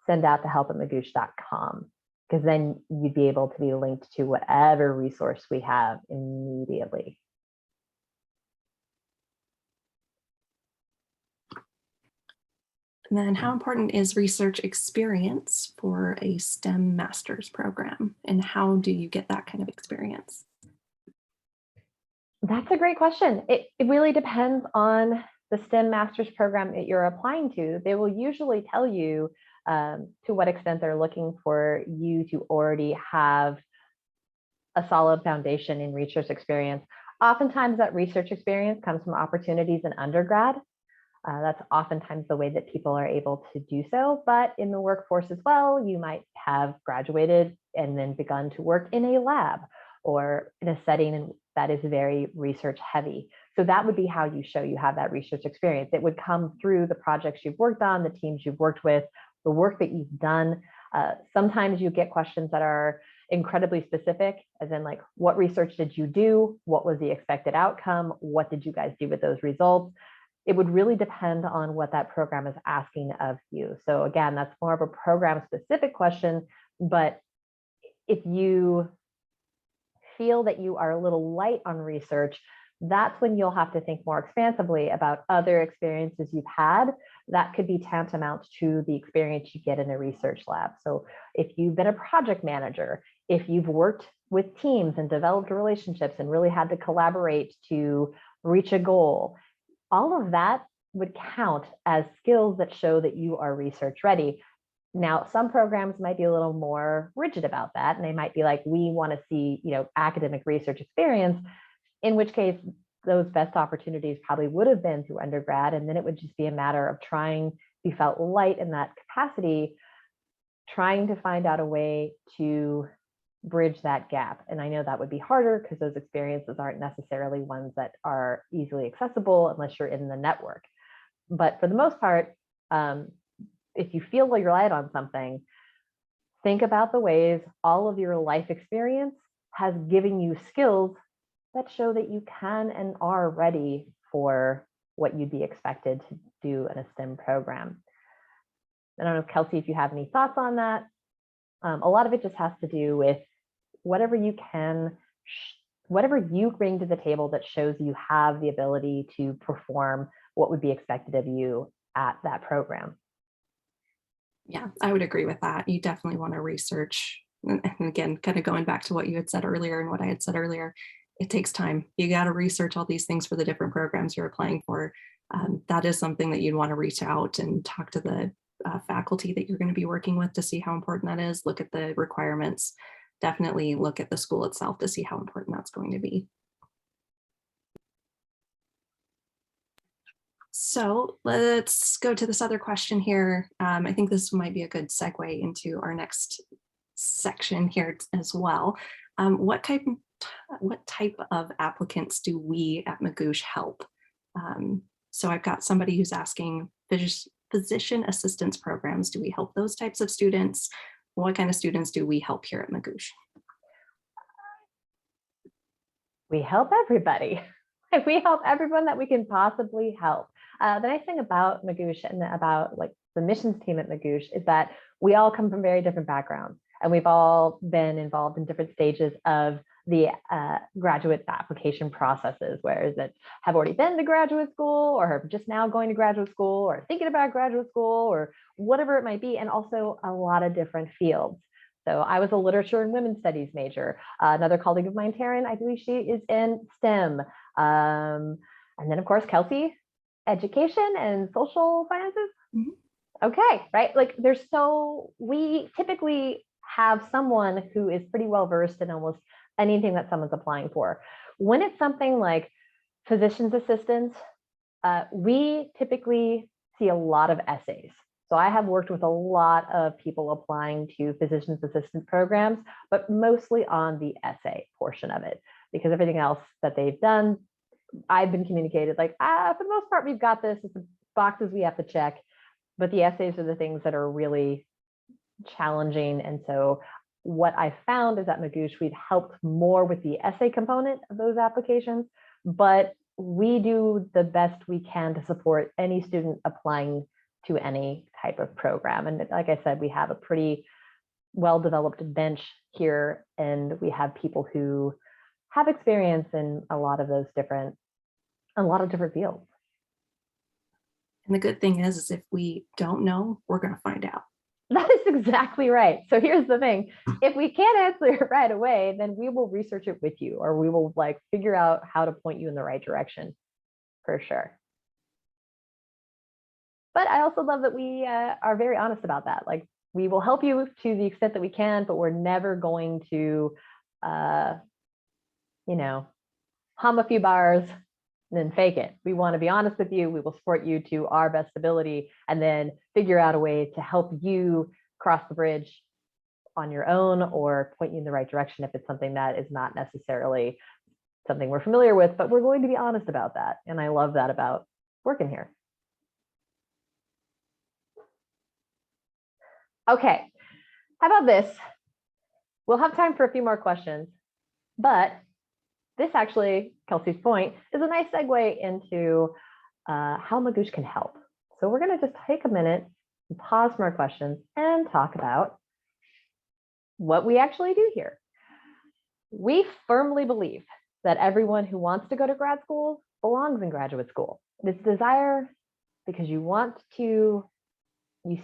send out to help@magoosh.com, because then you'd be able to be linked to whatever resource we have immediately. And then how important is research experience for a STEM master's program? And how do you get that kind of experience? That's a great question. It really depends on the STEM master's program that you're applying to. They will usually tell you to what extent they're looking for you to already have a solid foundation in research experience. Oftentimes that research experience comes from opportunities in undergrad. That's oftentimes the way that people are able to do so. But in the workforce as well, you might have graduated and then begun to work in a lab or in a setting that is very research heavy. So that would be how you show you have that research experience. It would come through the projects you've worked on, the teams you've worked with, the work that you've done. Sometimes you get questions that are incredibly specific, as in like, what research did you do? What was the expected outcome? What did you guys do with those results? It would really depend on what that program is asking of you. So again, that's more of a program specific question, but if you feel that you are a little light on research, that's when you'll have to think more expansively about other experiences you've had that could be tantamount to the experience you get in a research lab. So if you've been a project manager, if you've worked with teams and developed relationships and really had to collaborate to reach a goal, all of that would count as skills that show that you are research ready. Now, some programs might be a little more rigid about that, and they might be like, we want to see, academic research experience, in which case those best opportunities probably would have been through undergrad, and then it would just be a matter of trying, if you felt light in that capacity, trying to find out a way to bridge that gap. And I know that would be harder because those experiences aren't necessarily ones that are easily accessible unless you're in the network. But for the most part, if you feel like you're light on something, think about the ways all of your life experience has given you skills that show that you can and are ready for what you'd be expected to do in a STEM program. I don't know, Kelsey, if you have any thoughts on that. A lot of it just has to do with whatever you bring to the table that shows you have the ability to perform what would be expected of you at that program. Yeah, I would agree with that. You definitely want to research. And again, kind of going back to what you had said earlier and what I had said earlier, it takes time. You got to research all these things for the different programs you're applying for. That is something that you'd want to reach out and talk to the faculty that you're going to be working with to see how important that is. Look at the requirements. Definitely look at the school itself to see how important that's going to be. So let's go to this other question here. I think this might be a good segue into our next section here as well. What type of applicants do we at Magoosh help? So I've got somebody who's asking, physician assistance programs, do we help those types of students? What kind of students do we help here at Magoosh? We help everybody. We help everyone that we can possibly help. The nice thing about Magoosh and about like the missions team at Magoosh is that we all come from very different backgrounds, and we've all been involved in different stages of the graduate application processes, whereas that have already been to graduate school or are just now going to graduate school or thinking about graduate school or whatever it might be, and also a lot of different fields. So I was a literature and women's studies major. Another colleague of mine, Taryn, I believe she is in STEM. And then of course, Kelsey, education and social sciences. Mm-hmm. Okay, right? Like we typically have someone who is pretty well versed in almost anything that someone's applying for. When it's something like physician's assistants, we typically see a lot of essays. So I have worked with a lot of people applying to physician's assistant programs, but mostly on the essay portion of it, because everything else that they've done, I've been communicated like, for the most part, we've got this. It's the boxes we have to check, but the essays are the things that are really challenging. And so what I found is at Magoosh, we've helped more with the essay component of those applications, but we do the best we can to support any student applying to any type of program. And like I said, we have a pretty well-developed bench here, and we have people who have experience in a lot of different fields. And the good thing is if we don't know, we're going to find out. That is exactly right. So here's the thing. If we can't answer it right away, then we will research it with you, or we will like figure out how to point you in the right direction for sure. But I also love that we are very honest about that. Like, we will help you to the extent that we can, but we're never going to, hum a few bars and then fake it. We want to be honest with you. We will support you to our best ability and then figure out a way to help you cross the bridge on your own or point you in the right direction if it's something that is not necessarily something we're familiar with, but we're going to be honest about that. And I love that about working here. Okay, how about this? We'll have time for a few more questions, but this actually, Kelsey's point, is a nice segue into how Magoosh can help. So we're going to just take a minute and pause from our questions and talk about what we actually do here. We firmly believe that everyone who wants to go to grad school belongs in graduate school. It's desire because you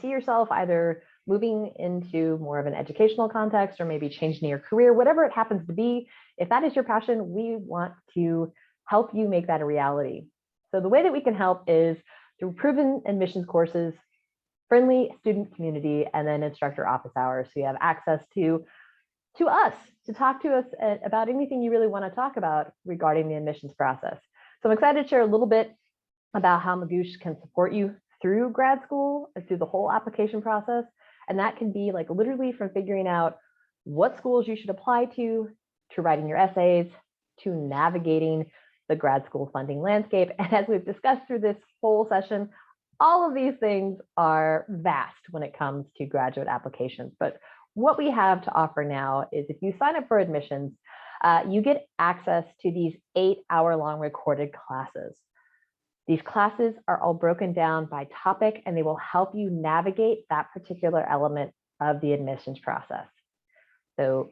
see yourself either moving into more of an educational context or maybe changing your career, whatever it happens to be. If that is your passion, we want to help you make that a reality. So the way that we can help is through proven admissions courses, friendly student community, and then instructor office hours. So you have access to us, to talk to us about anything you really want to talk about regarding the admissions process. So I'm excited to share a little bit about how Magoosh can support you through grad school and through the whole application process. And that can be like literally from figuring out what schools you should apply to writing your essays, to navigating the grad school funding landscape. And as we've discussed through this whole session, all of these things are vast when it comes to graduate applications. But what we have to offer now is if you sign up for admissions, you get access to these 8-hour-long recorded classes. These classes are all broken down by topic, and they will help you navigate that particular element of the admissions process. So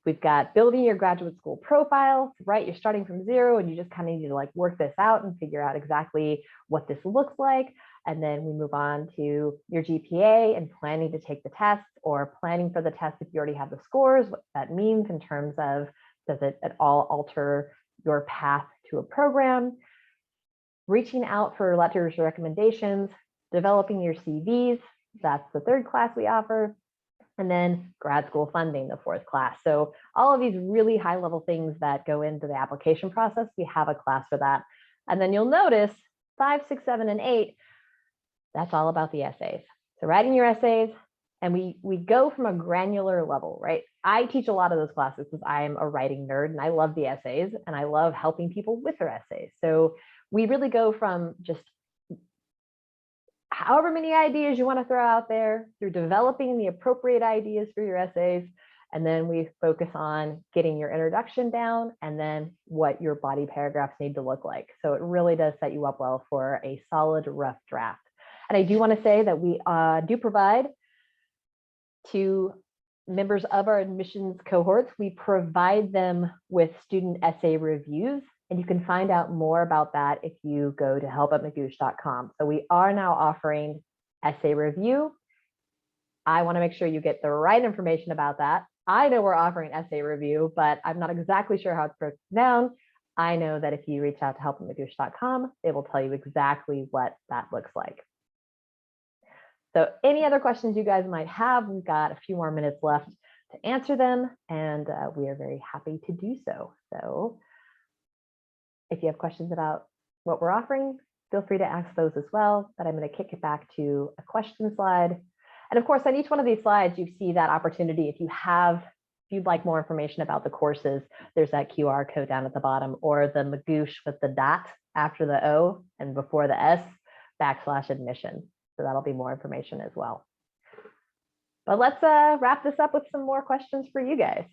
we've got building your graduate school profile, right? You're starting from zero and you just kind of need to like work this out and figure out exactly what this looks like. And then we move on to your GPA and planning to take the test or planning for the test if you already have the scores, what that means in terms of, does it at all alter your path to a program? Reaching out for letters of recommendations, developing your CVs, that's the third class we offer, and then grad school funding, the fourth class. So all of these really high level things that go into the application process, we have a class for that. And then you'll notice 5, 6, 7, and 8, that's all about the essays. So writing your essays, and we go from a granular level, right? I teach a lot of those classes because I am a writing nerd and I love the essays and I love helping people with their essays. So we really go from just however many ideas you want to throw out there through developing the appropriate ideas for your essays. And then we focus on getting your introduction down and then what your body paragraphs need to look like. So it really does set you up well for a solid rough draft. And I do want to say that we do provide to members of our admissions cohorts, we provide them with student essay reviews. And you can find out more about that if you go to help@magoosh.com. So we are now offering essay review. I want to make sure you get the right information about that. I know we're offering essay review, but I'm not exactly sure how it's broken down. I know that if you reach out to help@magoosh.com, they will tell you exactly what that looks like. So any other questions you guys might have, we've got a few more minutes left to answer them, and we are very happy to do so. So if you have questions about what we're offering, feel free to ask those as well, but I'm going to kick it back to a question slide. And of course, on each one of these slides, you see that opportunity. If you'd like more information about the courses, there's that QR code down at the bottom, or the Magoosh with the dot after the O and before the S /admission. So that'll be more information as well. But let's wrap this up with some more questions for you guys.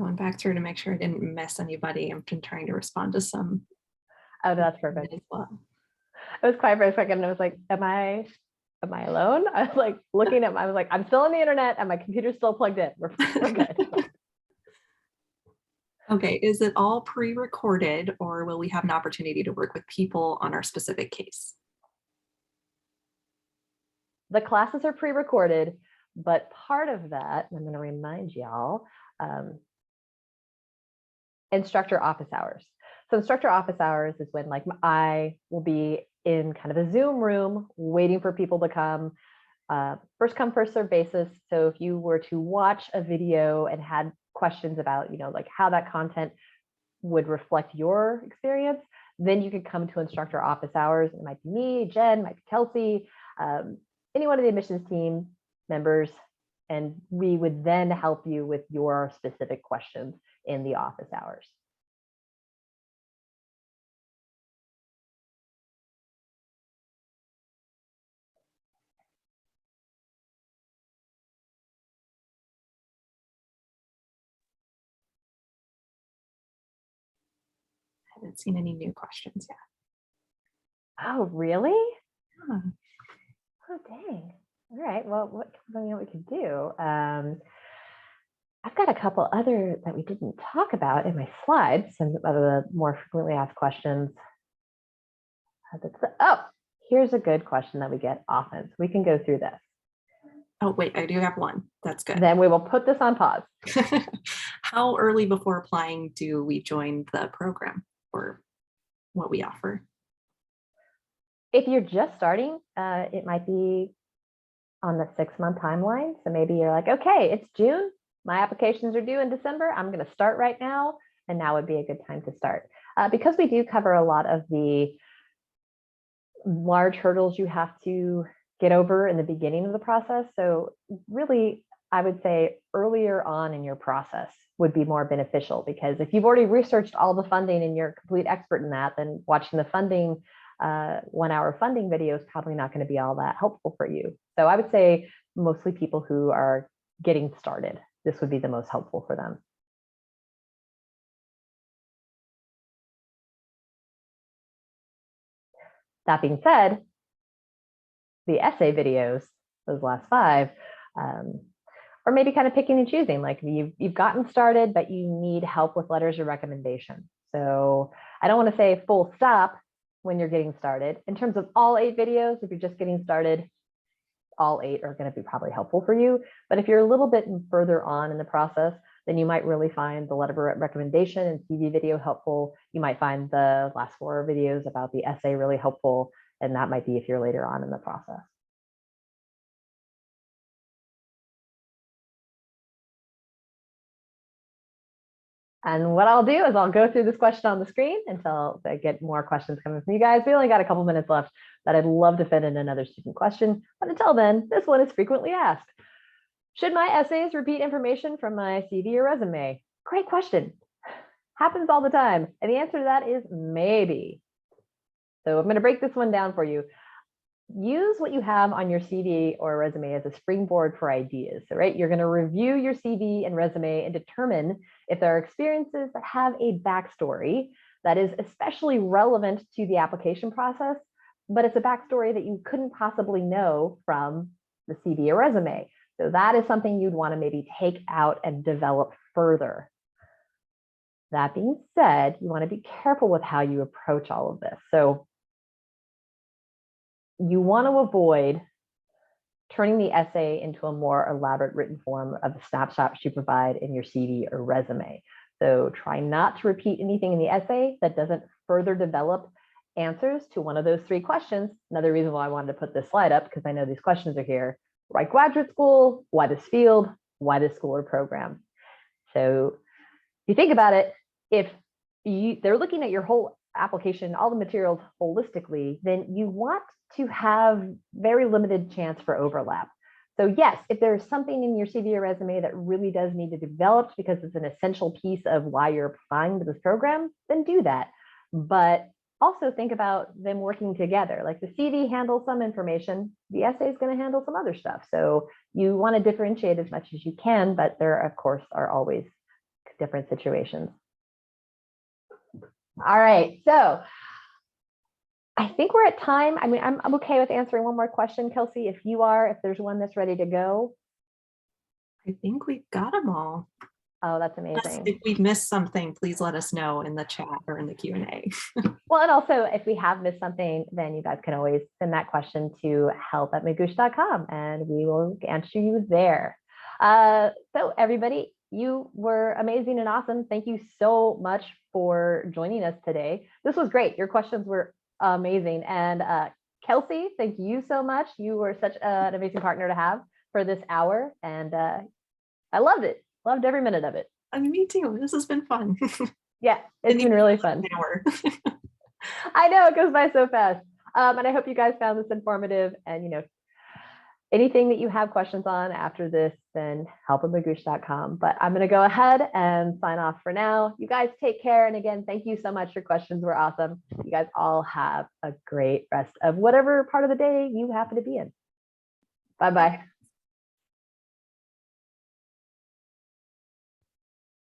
going back through to make sure I didn't miss anybody. I'm been trying to respond to some Oh, that's perfect. as well. I was quiet for a second and I was like, am I alone? I was like looking at I was like, I'm still on the internet and my computer's still plugged in. We're good. Okay, is it all pre-recorded or will we have an opportunity to work with people on our specific case? The classes are pre-recorded, but part of that, I'm going to remind y'all, instructor office hours. So instructor office hours is when like I will be in kind of a Zoom room waiting for people to come, first come, first serve basis. So if you were to watch a video and had questions about, like how that content would reflect your experience, then you could come to instructor office hours. It might be me, Jen, it might be Kelsey, any one of the admissions team members, and we would then help you with your specific questions in the office hours. I haven't seen any new questions yet. Oh, really? Huh. Oh, dang. All right. Well, what we could do? I've got a couple other that we didn't talk about in my slides, some of the more frequently asked questions. Oh, here's a good question that we get often. So we can go through this. Oh, wait, I do have one. That's good. Then we will put this on pause. How early before applying do we join the program or what we offer? If you're just starting, it might be on the 6-month timeline. So maybe you're like, okay, it's June. My applications are due in December. I'm going to start right now. And now would be a good time to start. Because we do cover a lot of the large hurdles you have to get over in the beginning of the process. So really, I would say earlier on in your process would be more beneficial, because if you've already researched all the funding and you're a complete expert in that, then watching the funding 1-hour funding video is probably not going to be all that helpful for you. So I would say mostly people who are getting started, this would be the most helpful for them. That being said, the essay videos, those last 5, or maybe kind of picking and choosing, like you've gotten started, but you need help with letters of recommendation. So I don't want to say full stop when you're getting started. In terms of all 8 videos, if you're just getting started, all 8 are going to be probably helpful for you. But if you're a little bit further on in the process, then you might really find the letter of recommendation and CV video helpful. You might find the last 4 videos about the essay really helpful. And that might be if you're later on in the process. And what I'll do is I'll go through this question on the screen until I get more questions coming from you guys. We only got a couple minutes left, but I'd love to fit in another student question. But until then, this one is frequently asked. Should my essays repeat information from my CV or resume? Great question. Happens all the time. And the answer to that is maybe. So I'm going to break this one down for you. Use what you have on your CV or resume as a springboard for ideas. So, right, you're going to review your CV and resume and determine if there are experiences that have a backstory that is especially relevant to the application process, but it's a backstory that you couldn't possibly know from the CV or resume. So that is something you'd want to maybe take out and develop further. That being said, you want to be careful with how you approach all of this. So you want to avoid turning the essay into a more elaborate written form of the snapshots you provide in your CV or resume. So try not to repeat anything in the essay that doesn't further develop answers to one of those 3 questions. Another reason why I wanted to put this slide up, because I know these questions are here. Why graduate school? Why this field? Why this school or program? So if you think about it, if they're looking at your whole application, all the materials holistically, then you want to have very limited chance for overlap. So yes, if there's something in your CV or resume that really does need to be developed because it's an essential piece of why you're applying to this program, then do that. But also think about them working together. Like the CV handles some information, the essay is going to handle some other stuff. So you want to differentiate as much as you can, but there, of course, are always different situations. All right, so I think we're at time. I mean, I'm okay with answering one more question, Kelsey, if you are, if there's one that's ready to go. I think we've got them all. Oh, that's Yes, amazing. if we've missed something, please let us know in the chat or in the Q&A. Well, and also if we have missed something, then you guys can always send that question to help@magoosh.com and we will answer you there. So everybody, you were amazing and awesome. Thank you so much for joining us today. This was great. Your questions were amazing. And Kelsey, thank you so much. You were such an amazing partner to have for this hour. And I loved it. Loved every minute of it. I mean, me too. This has been fun. Yeah, it's been really fun. An hour. I know it goes by so fast. And I hope you guys found this informative. And, you know, anything that you have questions on after this, then help@magoosh.com. But I'm going to go ahead and sign off for now. You guys take care. And again, thank you so much. Your questions were awesome. You guys all have a great rest of whatever part of the day you happen to be in. Bye-bye.